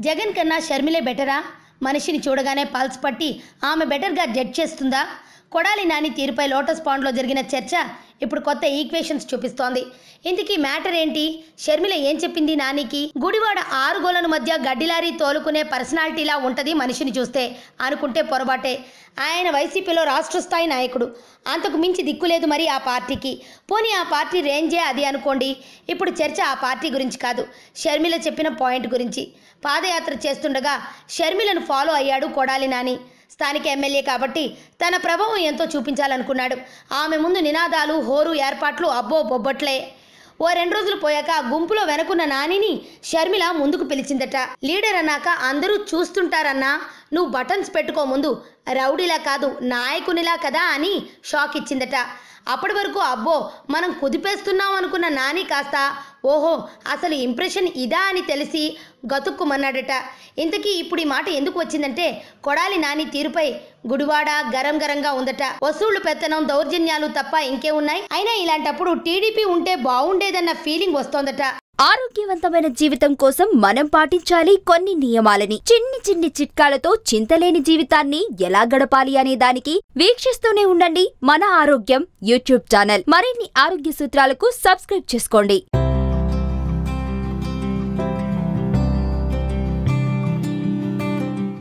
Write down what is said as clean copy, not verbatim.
జగన్ కన్నా షర్మిలే బెటరా? మనిషిని చూడగానే పల్స్ పట్టి ఆమె బెటర్గా జడ్జ్ చేస్తుందా? కొడాలి నాని తీరుపై లోటస్ పాండ్లో జరిగిన చర్చ ఇప్పుడు కొత్త ఈక్వేషన్స్ చూపిస్తోంది. ఇంతకీ మ్యాటర్ ఏంటి? షర్మిల ఏం చెప్పింది నానికి? గుడివాడ 6 గోళ్ల మధ్య గడ్డిలారీ తోలుకునే పర్సనాలిటీలా ఉంటుంది మనిషిని చూస్తే అనుకుంటే పొరపాటే. ఆయన వైసీపీలో రాష్ట్ర స్థాయి నాయకుడు. అంతకు మించి దిక్కులేదు మరి ఆ పార్టీకి. పోనీ ఆ పార్టీ రేంజే అది అనుకోండి. ఇప్పుడు చర్చ ఆ పార్టీ గురించి కాదు, షర్మిల చెప్పిన పాయింట్ గురించి. పాదయాత్ర చేస్తుండగా షర్మిలను ఫాలో అయ్యాడు కొడాలి నాని. స్థానిక ఎమ్మెల్యే కాబట్టి తన ప్రభావం ఎంతో చూపించాలనుకున్నాడు. ఆమె ముందు నినాదాలు, హోరు ఏర్పాట్లు అబ్బో బొబ్బట్లే. ఓ 2 రోజులు పోయాక గుంపులో వెనకున్న నానిని షర్మిల ముందుకు పిలిచిందట. లీడర్ అన్నాక అందరూ చూస్తుంటారన్నా, నువ్వు బటన్స్ పెట్టుకో ముందు, రౌడీలా కాదు నాయకునిలా కదా అని షాక్ ఇచ్చిందట. అప్పటి వరకు అబ్బో మనం కుదిపేస్తున్నాం అనుకున్న నాని కాస్త ఓహో అసలు ఇంప్రెషన్ ఇదా అని తెలిసి గతుక్కుమన్నాడట. ఇంతకీ ఇప్పుడు ఈ మాట ఎందుకు వచ్చిందంటే కొడాలి నాని తీరుపై గుడివాడ గరంగా ఉందట. వసూళ్లు పెత్తనం, దౌర్జన్యాలు తప్ప ఇంకే ఉన్నాయి. అయినా ఇలాంటప్పుడు టీడీపీ ఉంటే బాగుండేదన్న ఫీలింగ్ వస్తోందట. ఆరోగ్యవంతమైన జీవితం కోసం మనం పాటించాలి కొన్ని నియమాలని. చిన్ని చిట్కాలతో చింతలేని జీవితాన్ని ఎలా గడపాలి అనే దానికి వీక్షిస్తూనే ఉండండి మన ఆరోగ్యం యూట్యూబ్ ఛానల్. మరిన్ని ఆరోగ్య సూత్రాలకు సబ్స్క్రైబ్ చేసుకోండి.